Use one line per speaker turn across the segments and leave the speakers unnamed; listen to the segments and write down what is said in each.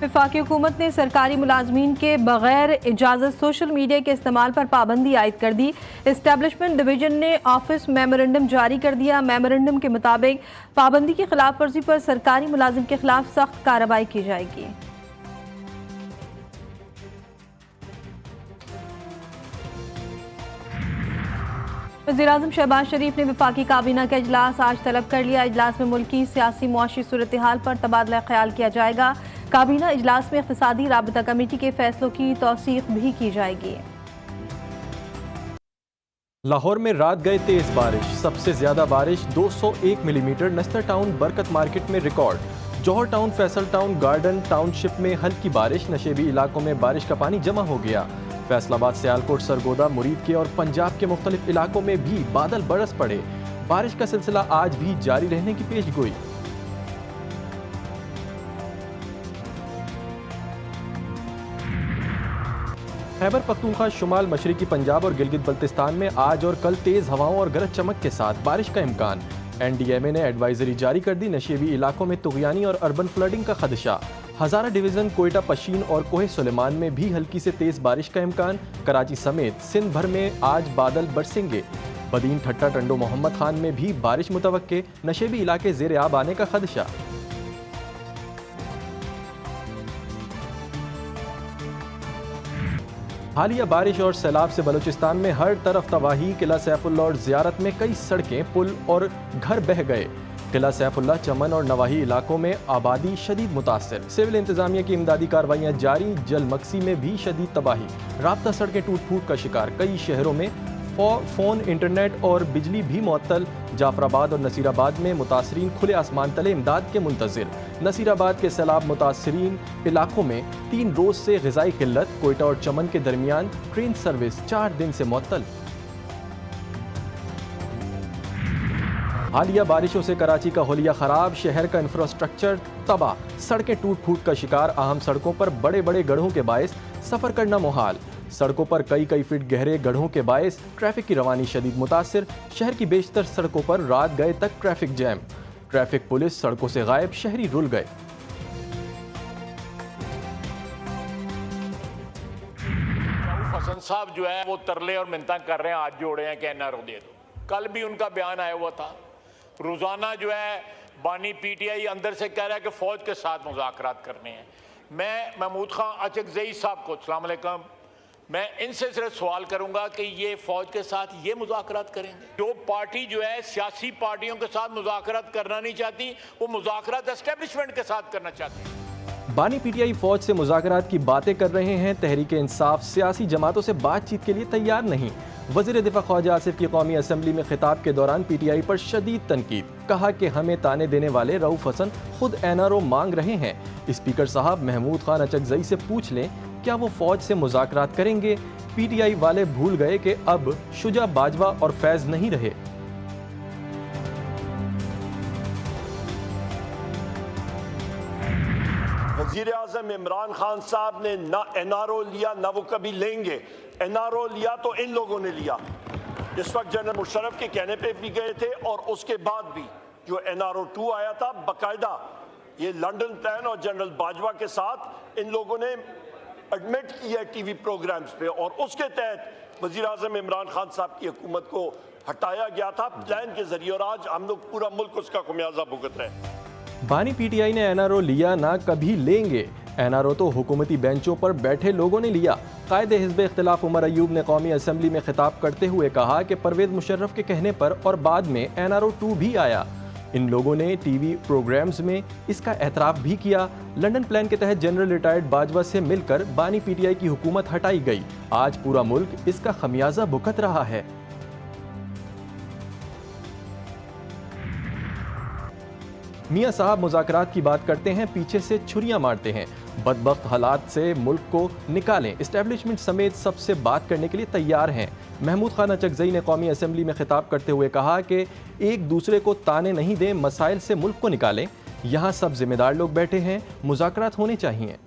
वफाकी हुकूमत ने सरकारी मुलाजमीन के बगैर इजाज़त सोशल मीडिया के इस्तेमाल पर पाबंदी आयद कर दी। एस्टेब्लिशमेंट डिवीजन ने ऑफिस मेमोरेंडम जारी कर दिया। मेमोरेंडम के मुताबिक पाबंदी की खिलाफ वर्जी पर सरकारी मुलाजिम के खिलाफ सख्त कार्रवाई की जाएगी। वज़ीर-ए-आज़म शहबाज शरीफ ने वफाकी काबीना का इजलास आज तलब कर लिया। इजलास में मुल्की सियासी मुआशी सूरत हाल पर तबादला ख्याल किया जाएगा। काबीना इजलास में इक़्तिसादी राबता कमेटी के फैसलों की तौसीक़ भी की जाएगी।
लाहौर में रात गए तेज बारिश, सबसे ज्यादा बारिश 201 millimetre Nishtar town Barkat market में record. Johar town, Faisal town, garden township में हल्की बारिश, नशेबी इलाकों में बारिश का पानी जमा हो गया। फैसलाबाद, सियालकोट, सरगोदा, मुरीद के और पंजाब के मुख्तलिफ इलाकों में भी बादल बरस पड़े। बारिश का सिलसिला आज भी जारी रहने की पेशगोई। खैबर पख्तूनख्वा, शुमाल मशरकी पंजाब और गिलगित बल्तिस्तान में आज और कल तेज हवाओं और गरज चमक के साथ बारिश का इम्कान। NDMA ने एडवाइजरी जारी कर दी। नशेबी इलाकों में तुग़यानी और अर्बन फ्लडिंग का खदशा। हज़ारा डिवीज़न, कोयटा, पशीन और कोहे सुलेमान में भी हल्की से तेज़ बारिश का इम्कान। कराची समेत सिंध भर में आज बादल बरसेंगे। बदीन, ठट्टा, टंडो मोहम्मद खान में भी बारिश मुतवक्के। नशेबी इलाके ज़ेर आब आने का खदशा। हालिया बारिश और सैलाब से बलूचिस्तान में हर तरफ तबाही। किला सैफुल्लाह और ज़ियारत में कई सड़कें, पुल और घर बह गए। किला सैफुल्लाह, चमन और नवाही इलाकों में आबादी शदीद मुतासर। सिविल इंतजामिया की इमदादी कार्रवाइयाँ जारी। जल मक्सी में भी शदीद तबाही। राब्ता सड़कें टूट फूट का शिकार। कई शहरों में फ़ोन, इंटरनेट और बिजली भी मुअत्तल। जाफराबाद और नसीराबाद में मुतासरीन खुले आसमान तले इमदाद के मुंतज़िर। नसीराबाद के सैलाब मुतासरीन इलाकों में 3 रोज़ से ग़िज़ाई किल्लत। कोयटा और चमन के दरमियान ट्रेन सर्विस 4 दिन से मुअत्तल। हालिया बारिशों से कराची का हुलिया खराब, शहर का इंफ्रास्ट्रक्चर तबाह, सड़कें टूट फूट का शिकार। अहम सड़कों पर बड़े बड़े गड्ढों के बायस सफ़र करना मुहाल। सड़कों पर कई फीट गहरे गड्ढों के बायस ट्रैफिक की रवानी शदीद मुतासिर। शहर की बेशतर सड़कों पर रात गए तक ट्रैफिक जैम। ट्रैफिक पुलिस सड़कों से गायब, शहरी रुल गए।
हसन साहब जो है वो तरले और मिन्नतां कर रहे हैं, हाथ जोड़े हैं कि NRO दे दो। कल भी उनका बयान आया हुआ था। रोजाना जो है बानी PTI अंदर से कह रहा है कि फौज के साथ मुज़ाकरात करने हैं। मैं महमूद खान अचकज़ई साहब को, अस्सलाम वालेकुम, मैं इनसे सिर्फ सवाल करूंगा कि ये फौज के साथ ये मुज़ाकरात करेंगे? जो पार्टी जो है सियासी पार्टियों के साथ मुज़ाकरात करना नहीं चाहती, वो मुज़ाकरात एस्टेब्लिशमेंट के साथ करना चाहती है।
बानी PTI फौज से मुज़ाकरात की बातें कर रहे हैं। तहरीक इंसाफ सियासी जमातों से बातचीत के लिए तैयार नहीं। वज़ीर दिफा ख्वाजा आसिफ की कौमी असम्बली में खिताब के दौरान PTI पर शदीद तनकीद। कहा कि हमें ताने देने वाले रऊफ हसन खुद NRO मांग रहे हैं। स्पीकर साहब महमूद खान अचकज़ई से पूछ लें, क्या वो फौज से मुज़ाकरात करेंगे? PTI वाले भूल गए कि अब शुजा बाजवा और फैज़ नहीं रहे।
वज़ीर आज़म इमरान खान साहब ने ना NRO लिया, ना वो कभी लेंगे। NRO लिया तो इन लोगों ने लिया। इस वक्त जनरल मुशर्रफ के कहने पे भी गए थे और उसके बाद भी जो NRO 2 आया था, बाकायदा ये लंदन प्लान और जनरल बाजवा के साथ इन लोगों ने एडमिट किया TV प्रोग्राम्स पे, और उसके तहत वज़ीर आज़म इमरान खान साहब की हुकूमत को हटाया गया था प्लान के जरिए, और आज हम लोग पूरा मुल्क उसका खमियाजा भुगत रहे हैं।
बानी PTI ने NRO लिया, ना कभी लेंगे। NRO तो हुकूमती बेंचों पर बैठे लोगों ने लिया। कायदे हिज़्ब इख्तिलाफ उमर अयूब ने कौमी असम्बली में खिताब करते हुए कहा कि परवेज़ मुशर्रफ के कहने पर और बाद में NRO 2 भी आया। इन लोगों ने TV प्रोग्राम्स में इसका एतराफ़ भी किया। लंदन प्लान के तहत जनरल रिटायर्ड बाजवा से मिलकर बानी PTI की हुकूमत हटाई गई। आज पूरा मुल्क इसका खमियाजा भुगत रहा है। मियाँ साहब मुज़ाकरात की बात करते हैं, पीछे से छुरियां मारते हैं। बदबख्त हालात से मुल्क को निकालें। इस्टेब्लिशमेंट समेत सबसे बात करने के लिए तैयार हैं। महमूद खान अचकज़ई ने कौमी असम्बली में खिताब करते हुए कहा कि एक दूसरे को ताने नहीं दें, मसाइल से मुल्क को निकालें। यहाँ सब जिम्मेदार लोग बैठे हैं, मुज़ाकरात होने चाहिए।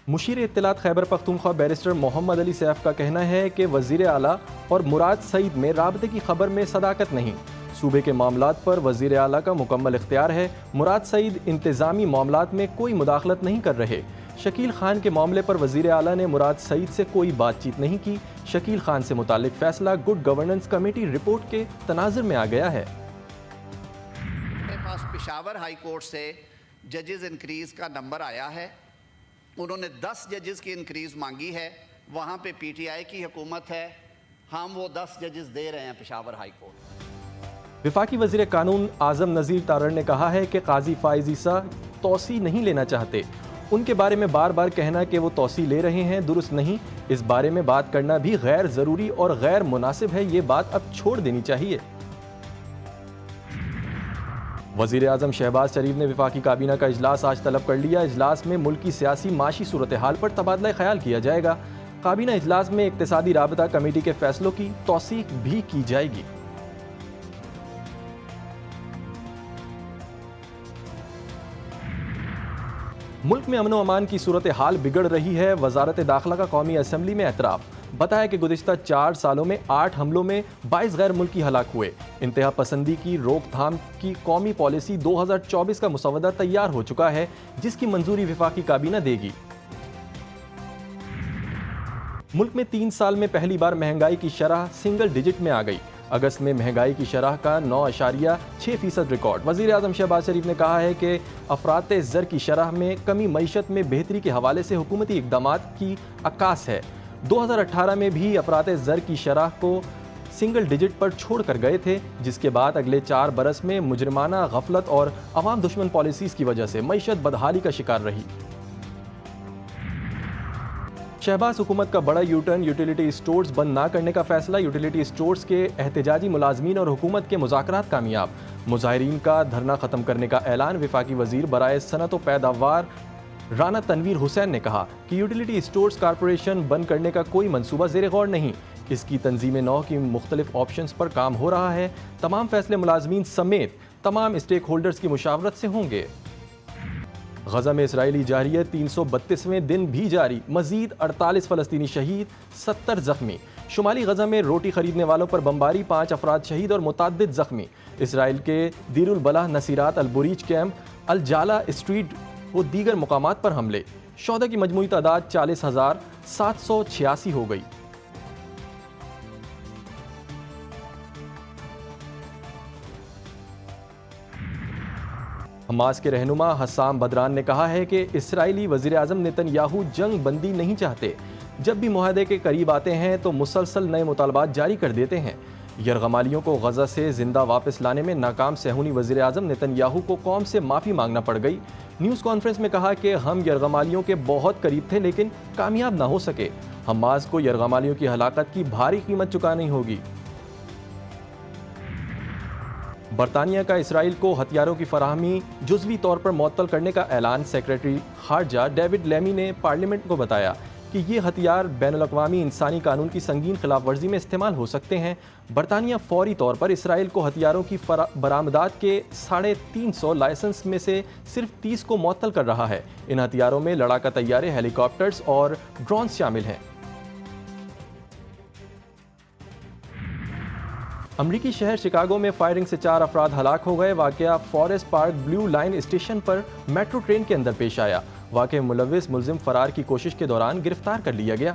मुशीर इत्तलात खैबर पख्तूनख्वा बैरिस्टर मोहम्मद अली सैफ का कहना है कि वज़ीर आला और मुराद सईद में राबते की खबर में सदाकत नहीं। صوبے کے معاملات پر وزیر اعلیٰ کا مکمل اختیار ہے۔ مراد سعید انتظامی معاملات میں کوئی مداخلت نہیں کر رہے۔ شکیل خان کے معاملے پر وزیر اعلیٰ نے مراد سعید سے کوئی بات چیت نہیں کی۔ شکیل خان سے متعلق فیصلہ گڈ گورننس کمیٹی رپورٹ کے تناظر میں آ گیا ہے۔
میرے پاس پشاور ہائی کورٹ سے ججز انکریز کا نمبر آیا ہے، انہوں نے 10 ججز کی انکریز مانگی ہے، وہاں پہ پی ٹی آئی کی حکومت ہے، ہم وہ 10 ججز دے رہے ہیں پشاور ہائی کورٹ۔
وفاقی وزیر قانون اعظم نذیر تارڑ نے کہا ہے کہ قاضی فائز عیسیٰ توسیع نہیں لینا چاہتے۔ ان کے بارے میں بار بار کہنا کہ وہ توسیع لے رہے ہیں درست نہیں، اس بارے میں بات کرنا بھی غیر ضروری اور غیر مناسب ہے، یہ بات اب چھوڑ دینی چاہیے۔ وزیر اعظم شہباز شریف نے وفاقی کابینہ کا اجلاس آج طلب کر لیا۔ اجلاس میں ملک کی سیاسی معاشی صورتحال پر تبادلہ خیال کیا جائے گا۔ کابینہ اجلاس میں اقتصادی رابطہ کمیٹی کے فیصلوں کی توثیق بھی کی جائے گی۔ ملک میں امن و امان کی صورتحال بگڑ رہی ہے۔ وزارت داخلہ کا قومی اسمبلی میں اعتراف، بتایا کہ گزشتہ 4 سالوں میں 8 حملوں میں 22 غیر ملکی ہلاک ہوئے۔ انتہا پسندی کی روک تھام کی قومی پالیسی 2024 کا مسودہ تیار ہو چکا ہے، جس کی منظوری وفاقی کابینہ دے گی۔ ملک میں 3 سال میں پہلی بار مہنگائی کی شرح سنگل ڈیجٹ میں آ گئی۔ اگست میں مہنگائی کی شرح کا 9.6% ریکارڈ۔ وزیر اعظم شہباز شریف نے کہا ہے کہ افراط زر کی شرح میں کمی معیشت میں بہتری کے حوالے سے حکومتی اقدامات کی عکاس ہے۔ 2018 میں بھی افراط زر کی شرح کو سنگل ڈیجٹ پر چھوڑ کر گئے تھے، جس کے بعد اگلے 4 برس میں مجرمانہ غفلت اور عوام دشمن پالیسیز کی وجہ سے معیشت بدحالی کا شکار رہی۔ شہباز حکومت کا بڑا یو ٹرن، یوٹیلیٹی اسٹورز بند نہ کرنے کا فیصلہ۔ یوٹیلیٹی اسٹورز کے احتجاجی ملازمین اور حکومت کے مذاکرات کامیاب۔ مظاہرین کا دھرنا ختم کرنے کا اعلان۔ وفاقی وزیر برائے صنعت و پیداوار رانا تنویر حسین نے کہا کہ یوٹیلیٹی اسٹورز کارپوریشن بند کرنے کا کوئی منصوبہ زیر غور نہیں، اس کی تنظیم نو کی مختلف آپشنز پر کام ہو رہا ہے۔ تمام فیصلے ملازمین سمیت تمام اسٹیک ہولڈرز کی مشاورت سے ہوں گے۔ غزہ میں اسرائیلی جارحیت 332ویں دن بھی جاری، مزید 48 فلسطینی شہید، 70 زخمی۔ شمالی غزہ میں روٹی خریدنے والوں پر بمباری، 5 افراد شہید اور متعدد زخمی۔ اسرائیل کے دیر البلح، نصیرات، البریج کیمپ، الجالہ اسٹریٹ و دیگر مقامات پر حملے۔ شہداء کی مجموعی تعداد 40,786 ہو گئی۔ حماس کے رہنما حسام بدران نے کہا ہے کہ اسرائیلی وزیر اعظم نیتن یاہو جنگ بندی نہیں چاہتے، جب بھی معاہدے کے قریب آتے ہیں تو مسلسل نئے مطالبات جاری کر دیتے ہیں۔ یرغمالیوں کو غزہ سے زندہ واپس لانے میں ناکام صہیونی وزیر اعظم نیتن یاہو کو قوم سے معافی مانگنا پڑ گئی۔ نیوز کانفرنس میں کہا کہ ہم یرغمالیوں کے بہت قریب تھے لیکن کامیاب نہ ہو سکے۔ حماس کو یرغمالیوں کی ہلاکت کی بھاری قیمت چکانی ہوگی۔ برطانیہ کا اسرائیل کو ہتھیاروں کی فراہمی جزوی طور پر معطل کرنے کا اعلان۔ سیکریٹری خارجہ ڈیوڈ لیمی نے پارلیمنٹ کو بتایا کہ یہ ہتھیار بین الاقوامی انسانی قانون کی سنگین خلاف ورزی میں استعمال ہو سکتے ہیں۔ برطانیہ فوری طور پر اسرائیل کو ہتھیاروں کی برآمدات کے 350 لائسنس میں سے صرف 30 کو معطل کر رہا ہے۔ ان ہتھیاروں میں لڑاکا طیارے، ہیلی کاپٹرز اور ڈرونز شامل ہیں۔ امریکی شہر شکاگو میں فائرنگ سے 4 افراد ہلاک ہو گئے۔ واقعہ forest park blue line station پر میٹرو ٹرین کے اندر پیش آیا۔ واقعہ ملوث ملزم فرار کی کوشش کے دوران گرفتار کر لیا گیا۔